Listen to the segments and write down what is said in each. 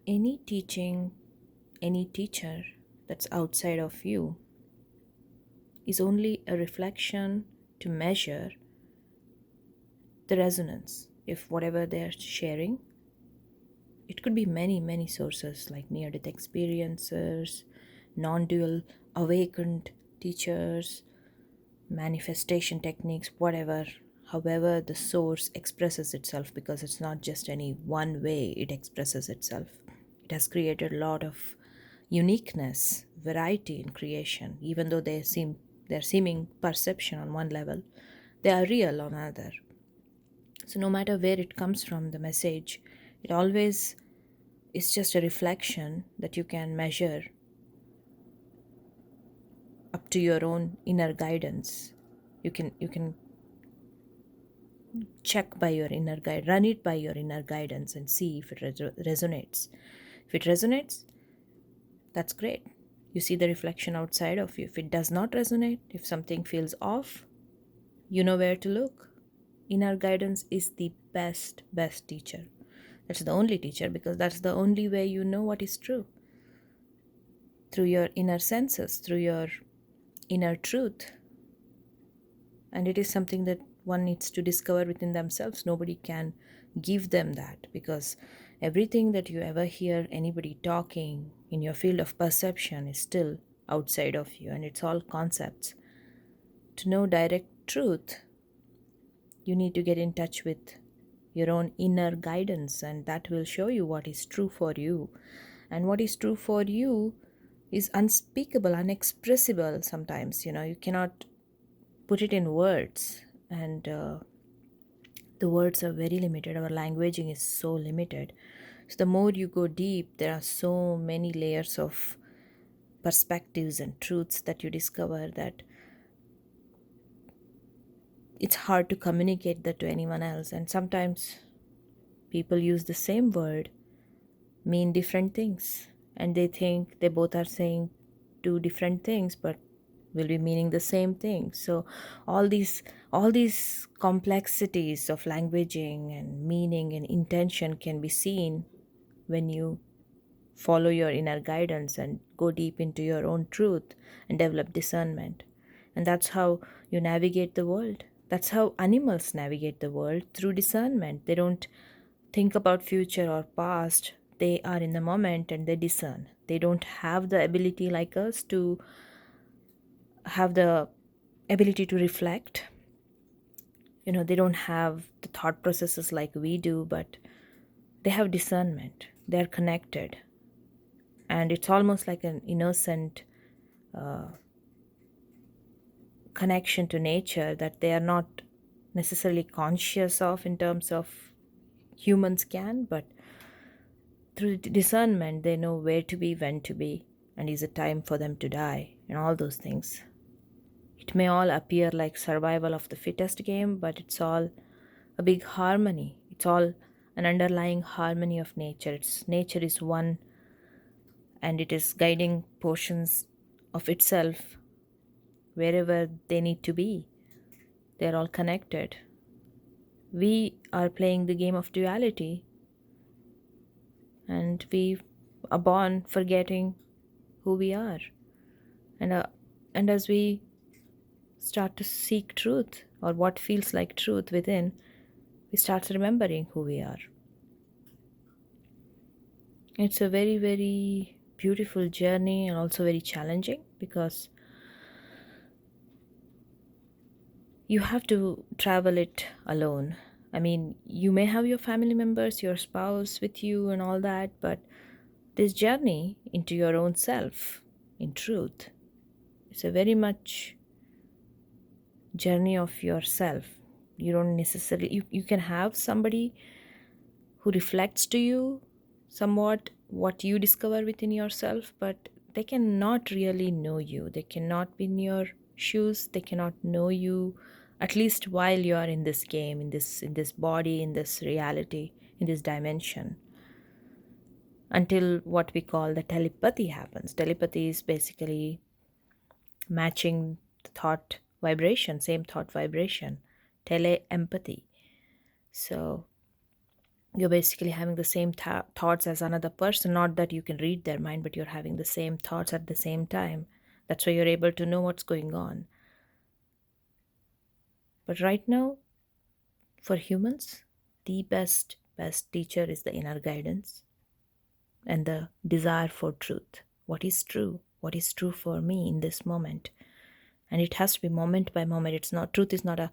Any teaching, any teacher that's outside of you is only a reflection to measure the resonance. If whatever they're sharing, it could be many, many sources like near death experiences, non dual awakened teachers, manifestation techniques, whatever, however, the source expresses itself, because it's not just any one way it expresses itself. It has created a lot of uniqueness, variety in creation, even though their seeming perception on one level, they are real on another. So no matter where it comes from, the message, it always is just a reflection that you can measure up to your own inner guidance. You can check by your inner guide, run it by your inner guidance and see if it resonates. If it resonates, that's great. You see the reflection outside of you. If it does not resonate, if something feels off, you know where to look. Inner guidance is the best teacher. That's the only teacher, because that's the only way you know what is true. Through your inner senses, through your inner truth. And it is something that one needs to discover within themselves. Nobody can give them that, because everything that you ever hear anybody talking in your field of perception is still outside of you, and it's all concepts. To know direct truth, you need to get in touch with your own inner guidance, and that will show you what is true for you. And what is true for you is unspeakable, unexpressible sometimes. You cannot put it in words, and the words are very limited. Our languaging is so limited. So the more you go deep, there are so many layers of perspectives and truths that you discover that it's hard to communicate that to anyone else. And sometimes people use the same word, mean different things, and they think they both are saying two different things, but will be meaning the same thing. So all these complexities of languaging and meaning and intention can be seen when you follow your inner guidance and go deep into your own truth and develop discernment. And that's how you navigate the world. That's how animals navigate the world, through discernment. They don't think about future or past. They are in the moment and they discern. They don't have the ability like us to have the ability to reflect. They don't have the thought processes like we do, but they have discernment. They're connected. And it's almost like an innocent connection to nature that they are not necessarily conscious of in terms of humans can, but through discernment they know where to be, when to be, and is it time for them to die, and all those things. It may all appear like survival of the fittest game, but it's all a big harmony. It's all an underlying harmony of nature. Nature is one, and it is guiding portions of itself wherever they need to be. They're all connected. We are playing the game of duality, and we are born forgetting who we are. And as we start to seek truth, or what feels like truth within, we start remembering who we are. It's a very, very beautiful journey, and also very challenging, because you have to travel it alone. I mean, you may have your family members, your spouse with you, and all that, but this journey into your own self, in truth, it's a very much journey of yourself. You don't necessarily, you can have somebody who reflects to you somewhat what you discover within yourself, but they cannot really know you. They cannot be in your shoes. They cannot know you, at least while you are in this game, in this body, in this reality, in this dimension, until what we call the telepathy happens. Telepathy is basically matching the thought vibration, same thought vibration, tele empathy. So You're basically having the same thoughts as another person. Not that you can read their mind, but you're having the same thoughts at the same time. That's why you're able to know what's going on. But right now, for humans, the best teacher is the inner guidance and the desire for truth. What is true? What is true for me in this moment? And it has to be moment by moment. It's not, truth is not a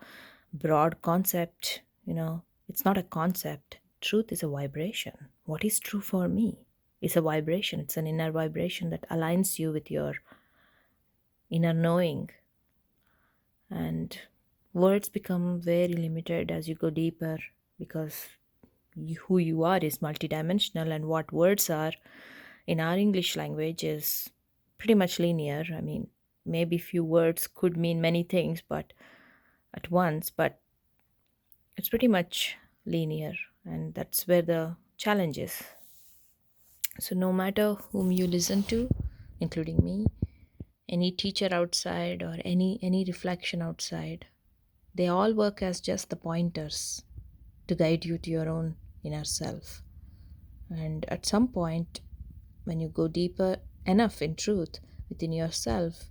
broad concept, it's not a concept. Truth is a vibration. What is true for me is a vibration. It's an inner vibration that aligns you with your inner knowing. And words become very limited as you go deeper, because who you are is multidimensional, and what words are in our English language is pretty much linear. I mean, maybe few words could mean many things but at once, but it's pretty much linear, and that's where the challenge is. So no matter whom you listen to, including me, any teacher outside or any reflection outside, they all work as just the pointers to guide you to your own inner self. And at some point, when you go deeper enough in truth within yourself,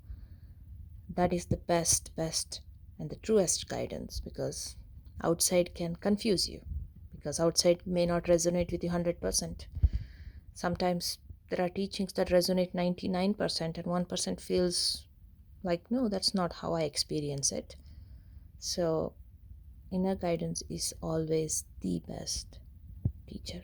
that is the best and the truest guidance, because outside can confuse you, because outside may not resonate with you 100%. Sometimes there are teachings that resonate 99% and 1% feels like, no, that's not how I experience it. So inner guidance is always the best teacher.